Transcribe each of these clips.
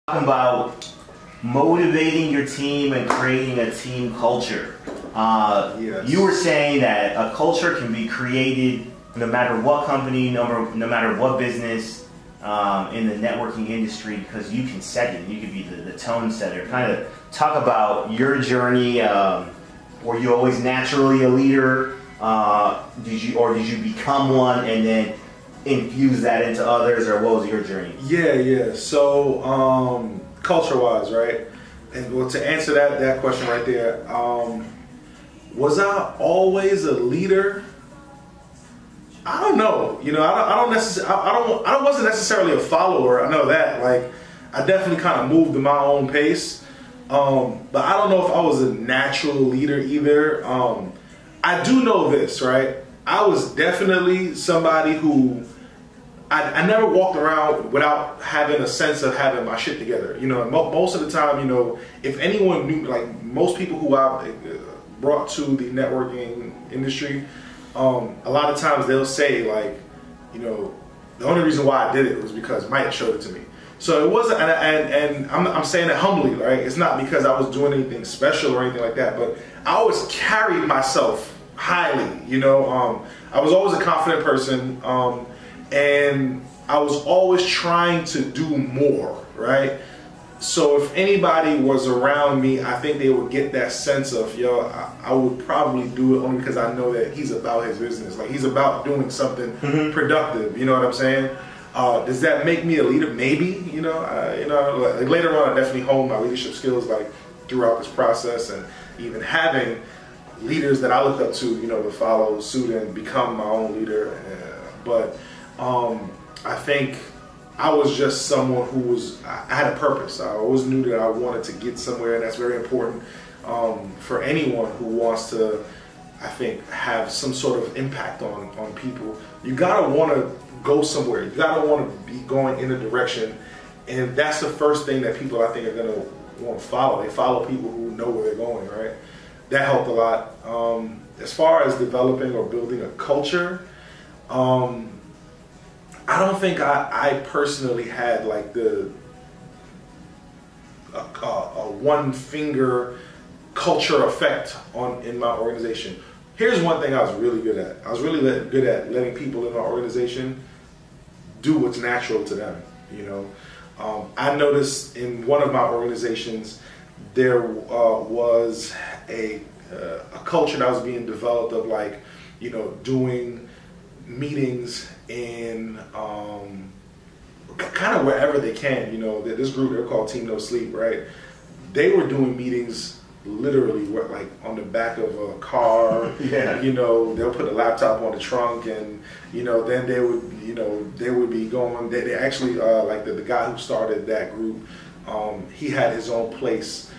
About motivating your team and creating a team culture. Yes. You were saying that a culture can be created no matter what company, no matter what business in the networking industry, because you can set it. You can be the tone setter. Kind of talk about your journey. Were you always naturally a leader? Did you become one and then infuse that into others, or what was your journey? Yeah. So, culture-wise, right? And well, to answer that question right there, was I always a leader? I don't know. You know, I wasn't necessarily a follower. I know that. Like, I definitely kind of moved at my own pace. But I don't know if I was a natural leader either. I do know this, right? I was definitely somebody who I never walked around without having a sense of having my shit together. You know, most of the time, you know, if anyone knew, like most people who I brought to the networking industry, a lot of times they'll say, like, you know, the only reason why I did it was because Mike showed it to me. So it wasn't, and I'm saying it humbly, right? It's not because I was doing anything special or anything like that, but I always carried myself highly. You know, I was always a confident person. And I was always trying to do more, right? So if anybody was around me, I think they would get that sense of, yo, I would probably do it only because I know that he's about his business. Like, he's about doing something productive, you know what I'm saying? Does that make me a leader? Maybe, you know, like later on I definitely honed my leadership skills, like, throughout this process, and even having leaders that I look up to, you know, to follow suit and become my own leader. But I think I was just someone who I had a purpose. I always knew that I wanted to get somewhere, and that's very important for anyone who wants to, I think, have some sort of impact on people. You gotta want to go somewhere. You gotta want to be going in a direction, and that's the first thing that people, I think, are gonna want to follow. They follow people who know where they're going, right? That helped a lot. As far as developing or building a culture, I don't think I personally had like a one finger culture effect in my organization. Here's one thing I was really good at. I was really good at letting people in my organization do what's natural to them. You know, I noticed in one of my organizations there was a culture that was being developed of, like, you know, doing meetings in kind of wherever they can. You know, this group, they're called Team No Sleep, right? They were doing meetings literally like on the back of a car. Yeah. You know, they'll put a laptop on the trunk, and you know, then they would be going. They actually like the guy who started that group. He had his own place.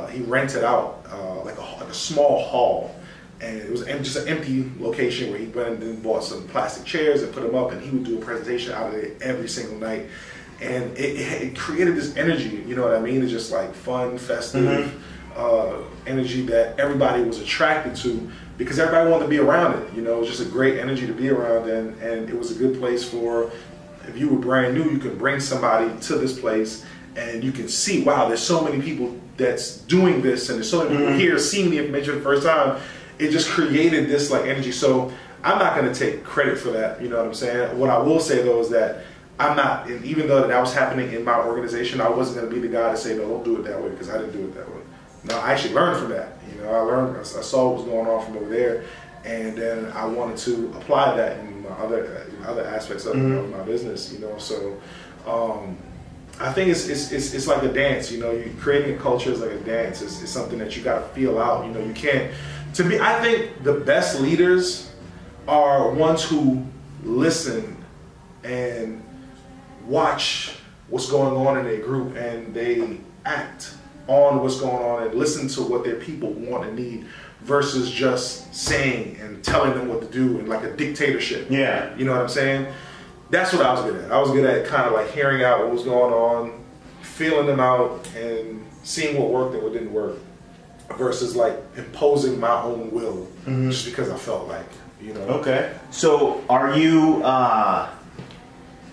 He rented out like a small hall. And it was just an empty location where he went and bought some plastic chairs and put them up, and he would do a presentation out of it every single night. And it created this energy, you know what I mean? It's just like fun, festive energy that everybody was attracted to because everybody wanted to be around it. You know, it was just a great energy to be around, and it was a good place for, if you were brand new, you could bring somebody to this place and you can see, wow, there's so many people that's doing this, and there's so many people here seeing the information for the first time. It just created this like energy. So I'm not going to take credit for that. You know what I'm saying? What I will say though is that I'm not, even though that was happening in my organization, I wasn't going to be the guy to say, no, don't do it that way, because I didn't do it that way. No, I actually learned from that. You know, I saw what was going on from over there, and then I wanted to apply that in my other aspects of my business. You know, so I think it's like a dance. You know, you creating a culture is like a dance. It's something that you got to feel out. You know, you can't. To me, I think the best leaders are ones who listen and watch what's going on in their group, and they act on what's going on and listen to what their people want and need, versus just saying and telling them what to do in like a dictatorship. Yeah. You know what I'm saying? That's what I was good at. I was good at kind of like hearing out what was going on, feeling them out, and seeing what worked and what didn't work, versus like imposing my own will just because I felt like, you know. Okay. So are you are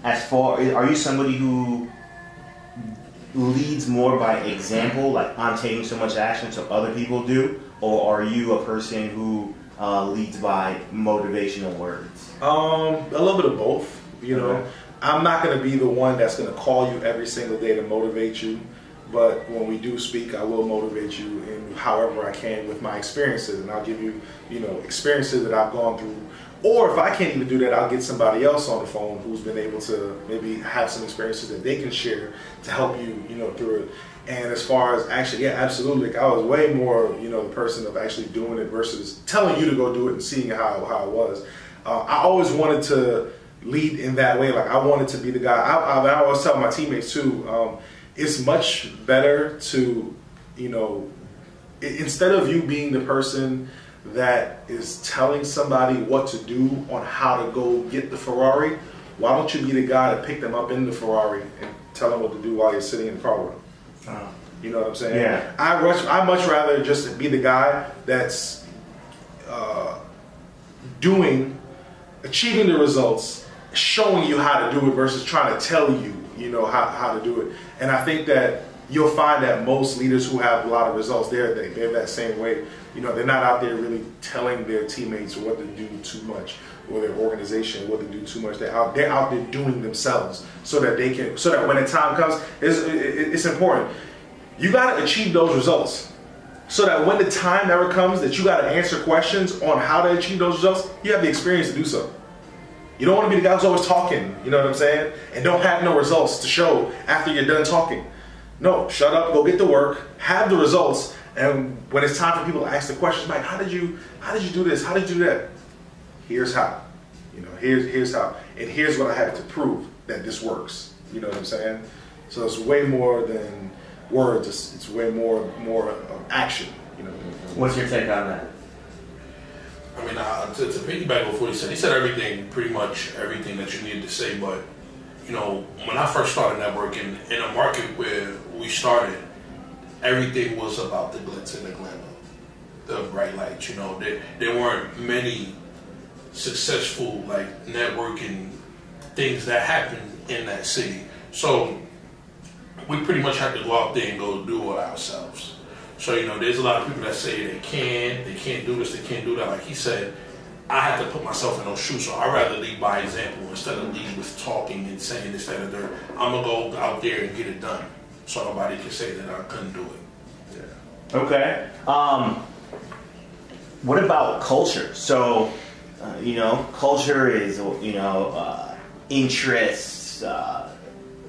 you somebody who leads more by example, like I'm taking so much action so other people do, or are you a person who leads by motivational words? A little bit of both. You know, I'm not going to be the one that's going to call you every single day to motivate you, but when we do speak, I will motivate you in however I can with my experiences, and I'll give you, you know, experiences that I've gone through. Or if I can't even do that, I'll get somebody else on the phone who's been able to maybe have some experiences that they can share to help you, you know, through it. And as far as actually, yeah, absolutely. Like I was way more, you know, the person of actually doing it versus telling you to go do it and seeing how it was. I always wanted to lead in that way. Like I wanted to be the guy. I always tell my teammates too, it's much better to, you know, instead of you being the person that is telling somebody what to do on how to go get the Ferrari, why don't you be the guy to pick them up in the Ferrari and tell them what to do while you're sitting in the car with them? You know what I'm saying? Yeah. I much rather just be the guy that's achieving the results, showing you how to do it versus trying to tell you, you know, how to do it. And I think that you'll find that most leaders who have a lot of results, they're that same way. You know, they're not out there really telling their teammates what to do too much, or their organization what to do too much. They're out there doing themselves so that when the time comes, it's important. You got to achieve those results so that when the time ever comes that you got to answer questions on how to achieve those results, you have the experience to do so. You don't want to be the guy who's always talking, you know what I'm saying, and don't have no results to show after you're done talking. No, shut up, go get to work, have the results, and when it's time for people to ask the questions, like, how did you do this? How did you do that? Here's how. You know, here's how. And here's what I have to prove that this works. You know what I'm saying? So it's way more than words. It's way more of action. You know. What's your take on that? I mean, to piggyback off what he said everything, pretty much everything that you needed to say. But you know, when I first started networking in a market where we started, everything was about the glitz and the glamour, the bright lights. You know, there weren't many successful like networking things that happened in that city. So we pretty much had to go out there and go do it ourselves. So, you know, there's a lot of people that say they can't do this, they can't do that. Like he said, I have to put myself in those shoes. So I'd rather lead by example instead of lead with talking and saying this, that, and that. I'm going to go out there and get it done so nobody can say that I couldn't do it. Yeah. Okay. What about culture? So, you know, culture is, you know, interests,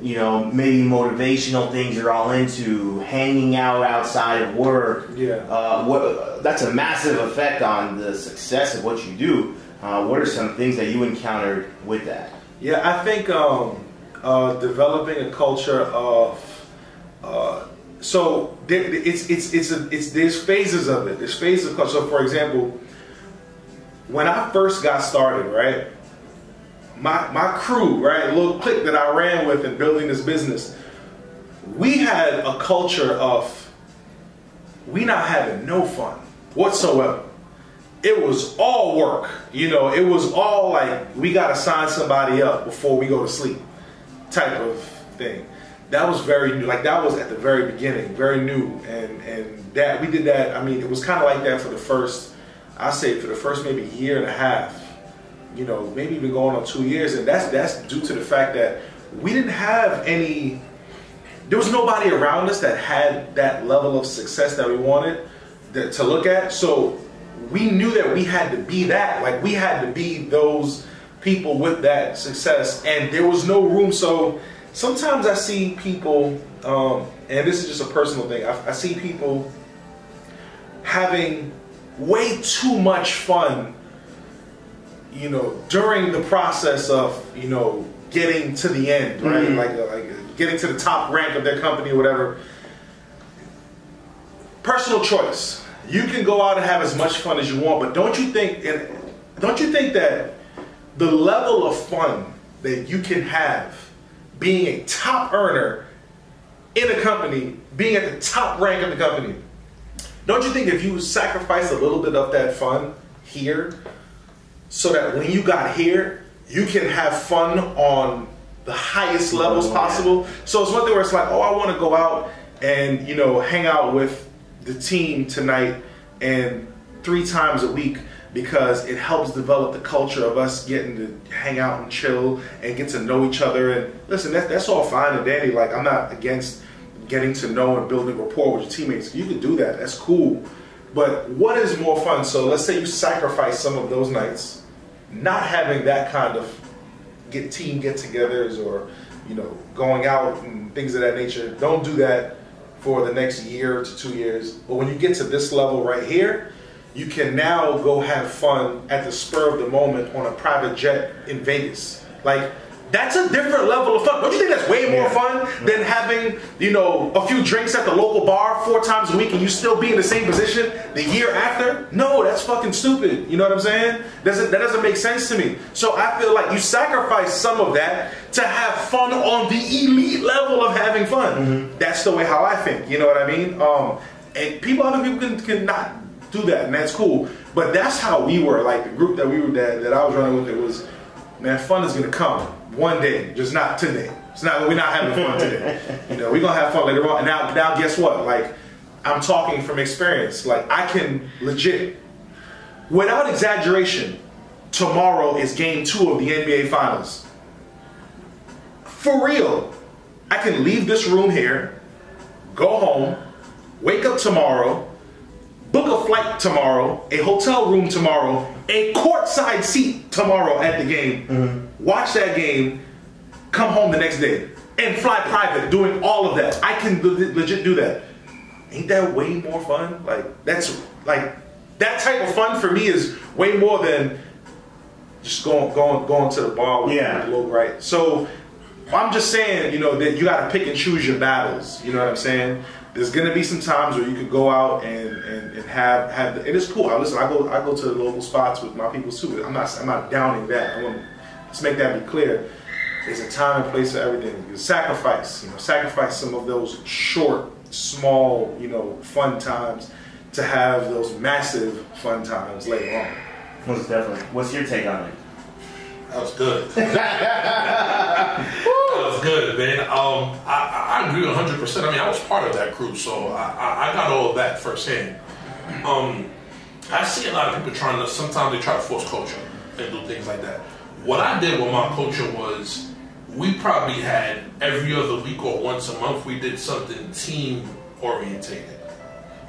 you know, maybe motivational things you're all into, hanging out outside of work. Yeah. That's a massive effect on the success of what you do. What are some things that you encountered with that? Yeah, I think developing a culture of so there's phases of it. There's phases of culture. So, for example, when I first got started, right, my crew, right, a little clique that I ran with in building this business, we had a culture of we not having no fun whatsoever. It was all work, you know. It was all like we got to sign somebody up before we go to sleep, type of thing. That was very new. Like that was at the very beginning, very new, and that we did that. I mean, it was kind of like that for the first, I say for the first maybe year and a half. You know, maybe even going on 2 years, and that's due to the fact that we didn't have any. There was nobody around us that had that level of success that we wanted to look at. So we knew that we had to be that. Like we had to be those people with that success, and there was no room. So sometimes I see people, and this is just a personal thing. I see people having way too much fun, you know, during the process of, you know, getting to the end, right? Mm-hmm. Like getting to the top rank of their company or whatever. Personal choice. You can go out and have as much fun as you want, but don't you think that the level of fun that you can have being a top earner in a company, being at the top rank of the company, don't you think if you sacrifice a little bit of that fun here, so that when you got here, you can have fun on the highest levels possible. So it's one thing where it's like, oh, I want to go out and, you know, hang out with the team tonight and 3 times a week, because it helps develop the culture of us getting to hang out and chill and get to know each other. And listen, that's all fine and dandy. Like, I'm not against getting to know and building rapport with your teammates. You can do that. That's cool. But what is more fun? So let's say you sacrifice some of those nights, not having that kind of team get-togethers or, you know, going out and things of that nature. Don't do that for the next year to 2 years. But when you get to this level right here, you can now go have fun at the spur of the moment on a private jet in Vegas. Like, that's a different level of fun. Don't you think that's way more fun than having, you know, a few drinks at the local bar 4 times a week and you still be in the same position the year after? No, that's fucking stupid. You know what I'm saying? That doesn't make sense to me. So I feel like you sacrifice some of that to have fun on the elite level of having fun. That's the way how I think. You know what I mean? And other people can not do that, and that's cool. But that's how we were. Like, the group that that I was running with, it was, man, fun is gonna come one day, just not today. We're not having fun today. You know, we're gonna have fun later on. And now guess what? Like, I'm talking from experience. Like, I can legit, without exaggeration, tomorrow is game 2 of the NBA Finals. For real. I can leave this room here, go home, wake up tomorrow, book a flight tomorrow, a hotel room tomorrow, a courtside seat tomorrow at the game, watch that game, come home the next day, and fly private, doing all of that. I can legit do that. Ain't that way more fun? Like, that's like, that type of fun for me is way more than just going to the bar with the local, right? So I'm just saying, you know, that you got to pick and choose your battles. You know what I'm saying? There's gonna be some times where you could go out and have it is cool. Listen, I go to the local spots with my people too. I'm not downing that. I want to just make that be clear. There's a time and place for everything. You sacrifice some of those short, small, you know, fun times to have those massive fun times later on. Most definitely. What's your take on it? That was good. That was good, man. I agree 100%. I mean, I was part of that crew, so I got all of that firsthand. I see a lot of people sometimes they try to force culture and do things like that. What I did with my culture was, we probably had every other week or once a month, we did something team orientated.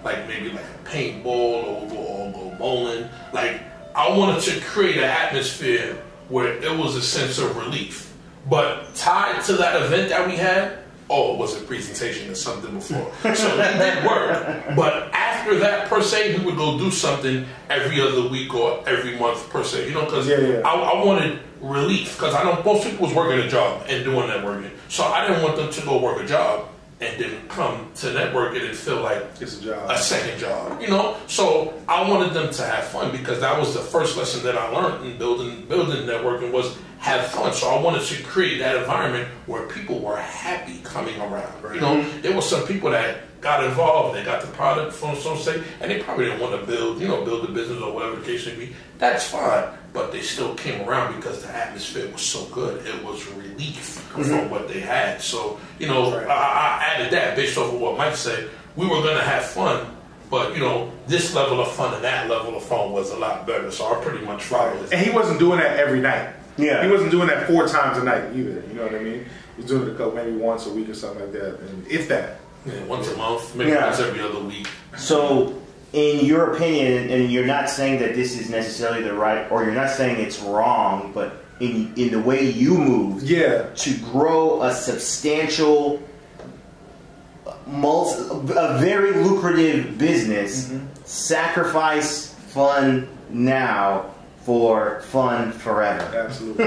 Like maybe like a paintball or go bowling. Like, I wanted to create an atmosphere where it was a sense of relief. But tied to that event that we had, it was a presentation or something before. So it did work. But after that, per se, we would go do something every other week or every month, per se. You know, because I wanted relief. Because I know most people was working a job and doing networking. So I didn't want them to go work a job and then come to networking and feel like it's a job, a second job, you know. So I wanted them to have fun, because that was the first lesson that I learned in building networking, was have fun. So I wanted to create that environment where people were happy coming around. Right. You know, there were some people that got involved, they got the product from some state, and they probably didn't want to build a business or whatever the case may be. That's fine, but they still came around because the atmosphere was so good. It was relief from what they had. So, you know, I added that based off of what Mike said. We were going to have fun, but, you know, this level of fun and that level of fun was a lot better. So I pretty much followed it. And he wasn't doing that every night. Yeah. He wasn't doing that 4 times a night either. You know what I mean? He was doing it maybe once a week or something like that. And if that. Yeah, once a month, maybe once every other week. So, in your opinion, and you're not saying that this is necessarily the right, or you're not saying it's wrong, but in the way you moved to grow a substantial, a very lucrative business, sacrifice fun now for fun forever. Absolutely.